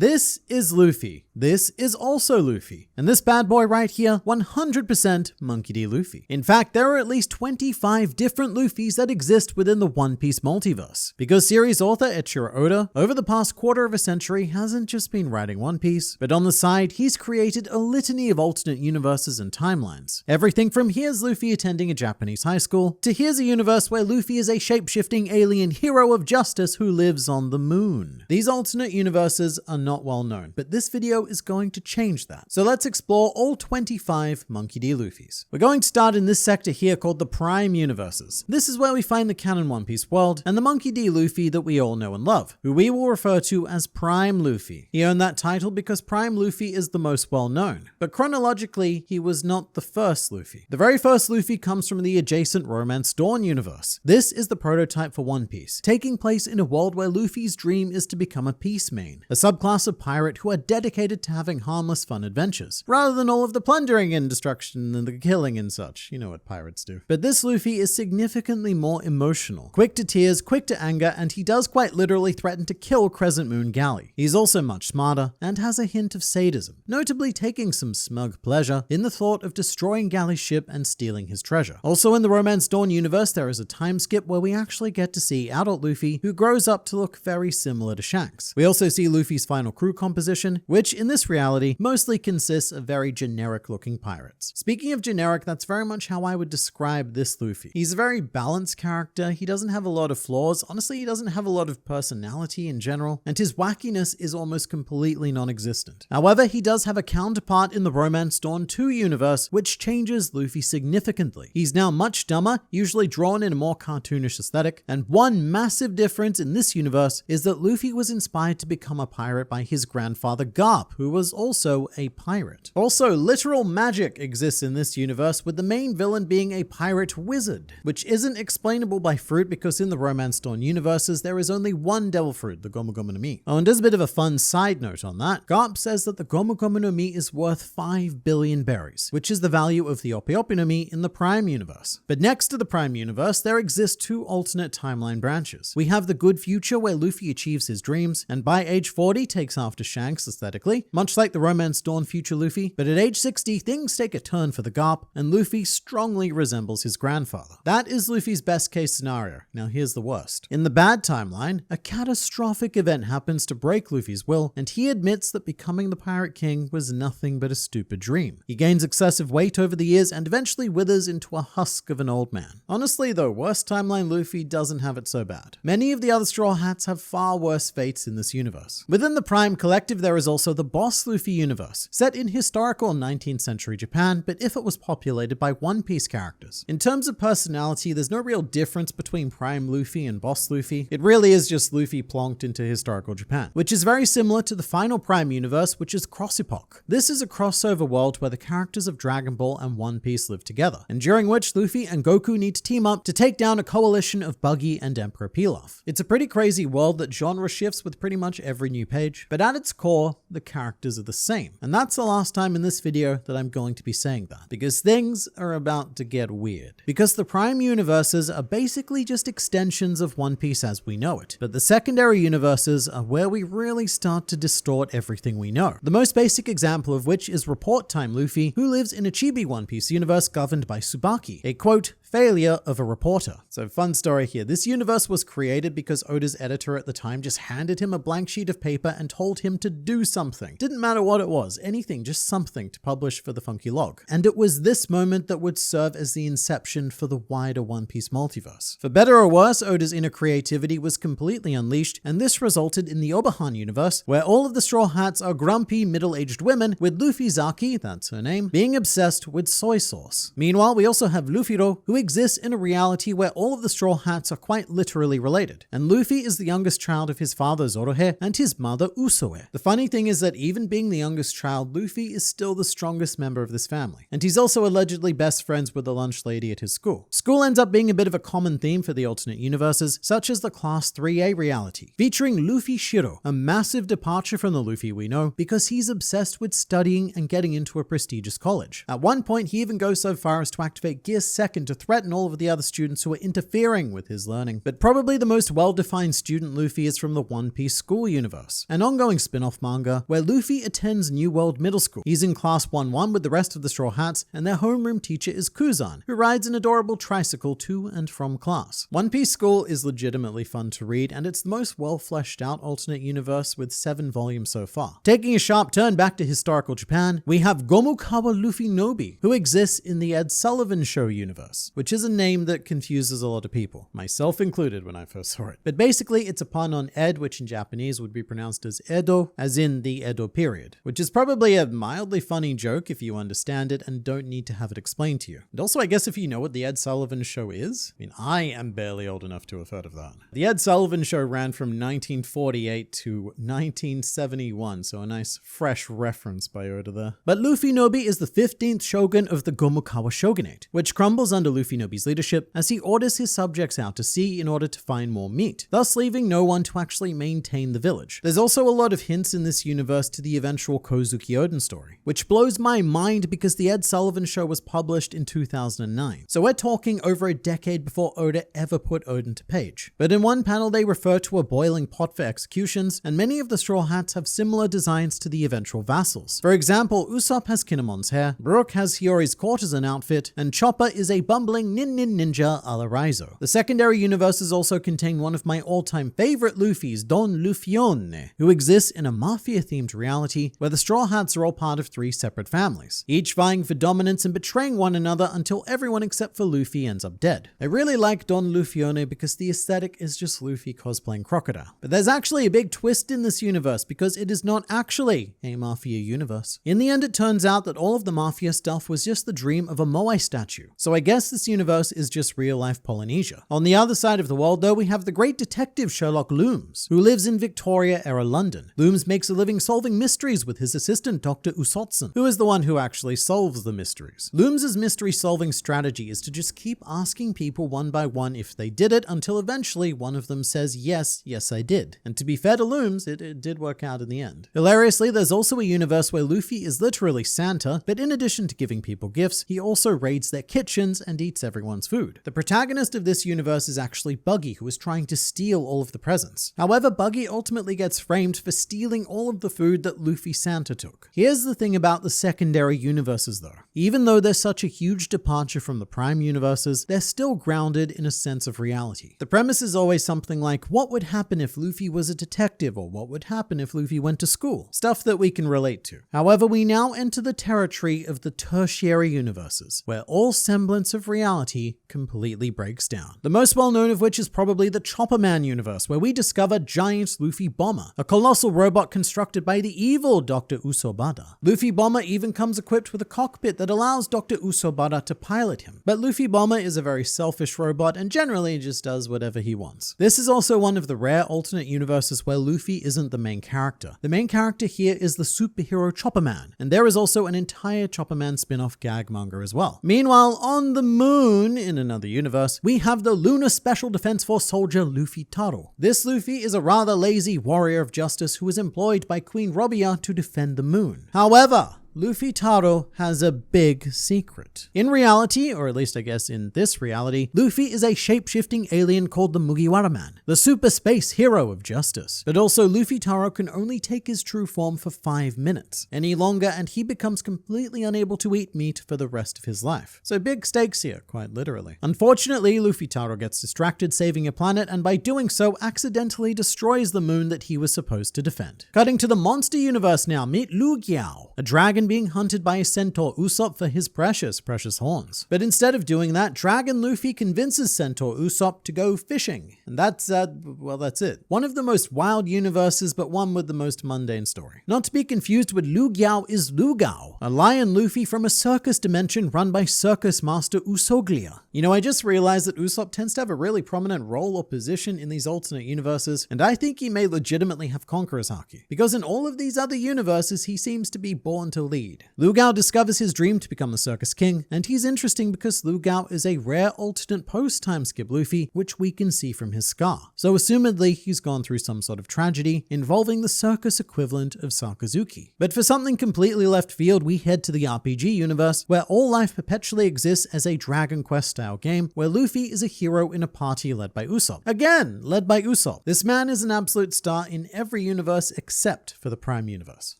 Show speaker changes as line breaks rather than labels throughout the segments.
This is Luffy. This is also Luffy. And this bad boy right here, 100% Monkey D. Luffy. In fact, there are at least 25 different Luffys that exist within the One Piece multiverse. Because series author Eiichiro Oda, over the past quarter of a century, hasn't just been writing One Piece, but on the side, he's created a litany of alternate universes and timelines. Everything from here's Luffy attending a Japanese high school, to here's a universe where Luffy is a shape-shifting alien hero of justice who lives on the moon. These alternate universes are not well known, but this video is going to change that. So let's explore all 25 Monkey D. Luffys. We're going to start in this sector here called the Prime Universes. This is where we find the canon One Piece world and the Monkey D. Luffy that we all know and love, who we will refer to as Prime Luffy. He earned that title because Prime Luffy is the most well known, but chronologically, he was not the first Luffy. The very first Luffy comes from the adjacent Romance Dawn universe. This is the prototype for One Piece, taking place in a world where Luffy's dream is to become a peace main, a subclass of pirate who are dedicated to having harmless fun adventures, rather than all of the plundering and destruction and the killing and such. You know what pirates do. But this Luffy is significantly more emotional, quick to tears, quick to anger, and he does quite literally threaten to kill Crescent Moon Galley. He's also much smarter and has a hint of sadism, notably taking some smug pleasure in the thought of destroying Galley's ship and stealing his treasure. Also in the Romance Dawn universe, there is a time skip where we actually get to see adult Luffy, who grows up to look very similar to Shanks. We also see Luffy's final crew composition, which in this reality mostly consists of very generic looking pirates. Speaking of generic, that's very much how I would describe this Luffy. He's a very balanced character, he doesn't have a lot of flaws, honestly he doesn't have a lot of personality in general, and his wackiness is almost completely non-existent. However, he does have a counterpart in the Romance Dawn 2 universe, which changes Luffy significantly. He's now much dumber, usually drawn in a more cartoonish aesthetic, and one massive difference in this universe is that Luffy was inspired to become a pirate by his grandfather Garp, who was also a pirate. Also, literal magic exists in this universe, with the main villain being a pirate wizard, which isn't explainable by fruit because in the Romance Dawn universes there is only one devil fruit, the Gomu Gomu no Mi. Oh, and as a bit of a fun side note on that, Garp says that the Gomu Gomu no Mi is worth 5 billion berries, which is the value of the Ope Ope no Mi in the Prime universe. But next to the Prime universe, there exist two alternate timeline branches. We have the good future where Luffy achieves his dreams, and by age 40 takes after Shanks aesthetically, much like the Romance Dawn future Luffy, but at age 60 things take a turn for the Garp, and Luffy strongly resembles his grandfather. That is Luffy's best case scenario. Now here's the worst. In the bad timeline, a catastrophic event happens to break Luffy's will, and he admits that becoming the Pirate King was nothing but a stupid dream. He gains excessive weight over the years and eventually withers into a husk of an old man. Honestly though, worst timeline Luffy doesn't have it so bad. Many of the other Straw Hats have far worse fates in this universe. Within the Prime Collective, there is also the Boss Luffy universe, set in historical 19th century Japan, but if it was populated by One Piece characters. In terms of personality, there's no real difference between Prime Luffy and Boss Luffy. It really is just Luffy plonked into historical Japan, which is very similar to the final Prime universe, which is Cross Epoch. This is a crossover world where the characters of Dragon Ball and One Piece live together, and during which Luffy and Goku need to team up to take down a coalition of Buggy and Emperor Pilaf. It's a pretty crazy world that genre shifts with pretty much every new page, but at its core, the characters are the same. And that's the last time in this video that I'm going to be saying that, because things are about to get weird. Because the Prime universes are basically just extensions of One Piece as we know it, but the secondary universes are where we really start to distort everything we know. The most basic example of which is Report Time Luffy, who lives in a chibi One Piece universe governed by Tsubaki, a quote, failure of a reporter. So fun story here. This universe was created because Oda's editor at the time just handed him a blank sheet of paper and told him to do something. Didn't matter what it was, anything, just something to publish for the Funky Log. And it was this moment that would serve as the inception for the wider One Piece multiverse. For better or worse, Oda's inner creativity was completely unleashed, and this resulted in the Obahan universe, where all of the Straw Hats are grumpy middle-aged women, with Luffy Zaki, that's her name, being obsessed with soy sauce. Meanwhile, we also have Luffy-ro, who exists in a reality where all of the Straw Hats are quite literally related, and Luffy is the youngest child of his father Zorohe and his mother Usoe. The funny thing is that even being the youngest child, Luffy is still the strongest member of this family, and he's also allegedly best friends with the lunch lady at his school. School ends up being a bit of a common theme for the alternate universes, such as the Class 3A reality, featuring Luffy Shiro, a massive departure from the Luffy we know because he's obsessed with studying and getting into a prestigious college. At one point, he even goes so far as to activate Gear Second to threaten all of the other students who are interfering with his learning. But probably the most well-defined student Luffy is from the One Piece School universe, an ongoing spin-off manga where Luffy attends New World Middle School. He's in class 1-1 with the rest of the Straw Hats, and their homeroom teacher is Kuzan, who rides an adorable tricycle to and from class. One Piece School is legitimately fun to read, and it's the most well-fleshed out alternate universe with 7 volumes so far. Taking a sharp turn back to historical Japan, we have Gomukawa Luffy Nobi, who exists in the Ed Sullivan Show universe, which is a name that confuses a lot of people, myself included when I first saw it. But basically, it's a pun on Ed, which in Japanese would be pronounced as Edo, as in the Edo period, which is probably a mildly funny joke if you understand it and don't need to have it explained to you. And also, I guess if you know what the Ed Sullivan Show is, I mean, I am barely old enough to have heard of that. The Ed Sullivan Show ran from 1948 to 1971, so a nice fresh reference by Oda there. But Luffy Nobi is the 15th shogun of the Gomukawa shogunate, which crumbles under Luffy Nobi's leadership as he orders his subjects out to sea in order to find more meat, thus leaving no one to actually maintain the village. There's also a lot of hints in this universe to the eventual Kozuki Oden story, which blows my mind because the Ed Sullivan Show was published in 2009. So we're talking over a decade before Oda ever put Oden to page. But in one panel they refer to a boiling pot for executions, and many of the Straw Hats have similar designs to the eventual vassals. For example, Usopp has Kinnamon's hair, Brook has Hiyori's courtesan outfit, and Chopper is a bumbling ninja a la Raizo. The secondary universes also contain one of my all-time favorite Luffys, Don Lufione, who exists in a mafia-themed reality where the Straw Hats are all part of 3 separate families, each vying for dominance and betraying one another until everyone except for Luffy ends up dead. I really like Don Lufione because the aesthetic is just Luffy cosplaying Crocodile. But there's actually a big twist in this universe because it is not actually a mafia universe. In the end, it turns out that all of the mafia stuff was just the dream of a Moai statue. So I guess this universe is just real-life Polynesia. On the other side of the world, though, we have the great detective Sherlock Looms, who lives in Victoria-era London. Looms makes a living solving mysteries with his assistant, Dr. Usotsun, who is the one who actually solves the mysteries. Looms' mystery-solving strategy is to just keep asking people one by one if they did it until eventually one of them says, yes, I did. And to be fair to Looms, it did work out in the end. Hilariously, there's also a universe where Luffy is literally Santa, but in addition to giving people gifts, he also raids their kitchens and eats everyone's food. The protagonist of this universe is actually Buggy, who is trying to steal all of the presents. However, Buggy ultimately gets framed for stealing all of the food that Luffy Santa took. Here's the thing about the secondary universes though. Even though they're such a huge departure from the prime universes, they're still grounded in a sense of reality. The premise is always something like, what would happen if Luffy was a detective, or what would happen if Luffy went to school? Stuff that we can relate to. However, we now enter the territory of the tertiary universes, where all semblance of reality completely breaks down. The most well-known of which is probably the Chopper Man universe, where we discover giant Luffy Bomber, a colossal robot constructed by the evil Dr. Usobada. Luffy Bomber even comes equipped with a cockpit that allows Dr. Usobada to pilot him. But Luffy Bomber is a very selfish robot and generally just does whatever he wants. This is also one of the rare alternate universes where Luffy isn't the main character. The main character here is the superhero Chopper Man, and there is also an entire Chopper Man spin-off gag manga as well. Meanwhile, on the moon, in another universe, we have the Lunar Special Defense Force soldier Luffy Taro. This Luffy is a rather lazy warrior of justice who is employed by Queen Robia to defend the moon. However, Luffy Taro has a big secret. In reality, or at least I guess in this reality, Luffy is a shape-shifting alien called the Mugiwara Man, the super space hero of justice. But also, Luffy Taro can only take his true form for 5 minutes. Any longer and he becomes completely unable to eat meat for the rest of his life. So big stakes here, quite literally. Unfortunately, Luffy Taro gets distracted saving a planet and by doing so accidentally destroys the moon that he was supposed to defend. Cutting to the monster universe now, meet Lu Giao, a dragon being hunted by a centaur Usopp for his precious horns. But instead of doing that, Dragon Luffy convinces centaur Usopp to go fishing. And that's it. One of the most wild universes, but one with the most mundane story. Not to be confused with Lu Giao is Lu Gao, a lion Luffy from a circus dimension run by circus master Usoglia. You know, I just realized that Usopp tends to have a really prominent role or position in these alternate universes, and I think he may legitimately have Conqueror's Haki. Because in all of these other universes, he seems to be born to lead. lead. Lu Gao discovers his dream to become the circus king, and he's interesting because Lu Gao is a rare alternate post-time skip Luffy, which we can see from his scar. So assumedly, he's gone through some sort of tragedy involving the circus equivalent of Sakazuki. But for something completely left field, we head to the RPG universe, where all life perpetually exists as a Dragon Quest style game, where Luffy is a hero in a party led by Usopp. Again, led by Usopp. This man is an absolute star in every universe except for the Prime universe.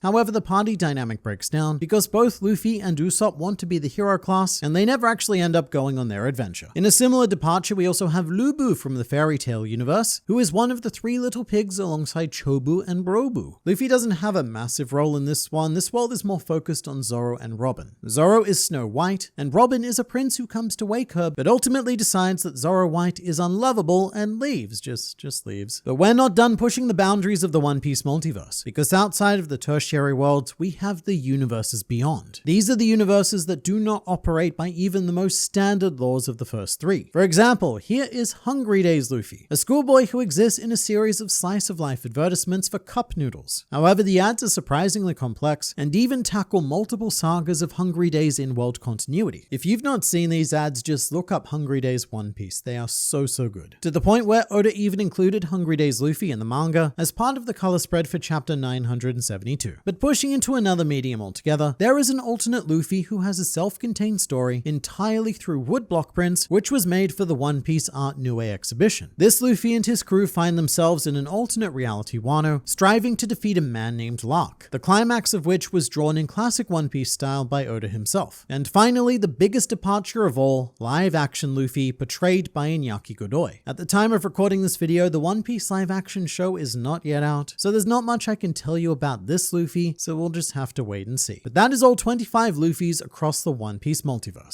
However, the party dynamic breaks down because both Luffy and Usopp want to be the hero class, and they never actually end up going on their adventure. In a similar departure, we also have Lubu from the Fairy Tail universe, who is one of the three little pigs alongside Chobu and Brobu. Luffy doesn't have a massive role in this one. This world is more focused on Zoro and Robin. Zoro is Snow White, and Robin is a prince who comes to wake her, but ultimately decides that Zoro White is unlovable and leaves, just leaves. But we're not done pushing the boundaries of the One Piece multiverse, because outside of the tertiary worlds, we have the universes beyond. These are the universes that do not operate by even the most standard laws of the first three. For example, here is Hungry Days Luffy, a schoolboy who exists in a series of slice of life advertisements for cup noodles. However, the ads are surprisingly complex and even tackle multiple sagas of Hungry Days in world continuity. If you've not seen these ads, just look up Hungry Days One Piece. They are so good. To the point where Oda even included Hungry Days Luffy in the manga as part of the color spread for chapter 972. But pushing into another medium altogether, there is an alternate Luffy who has a self-contained story entirely through woodblock prints, which was made for the One Piece Art New exhibition. This Luffy and his crew find themselves in an alternate reality Wano, striving to defeat a man named Lark, the climax of which was drawn in classic One Piece style by Oda himself. And finally, the biggest departure of all, live-action Luffy, portrayed by Iñaki Godoy. At the time of recording this video, the One Piece live-action show is not yet out, so there's not much I can tell you about this Luffy, so we'll just have to wait and see. But that is all 25 Luffys across the One Piece multiverse.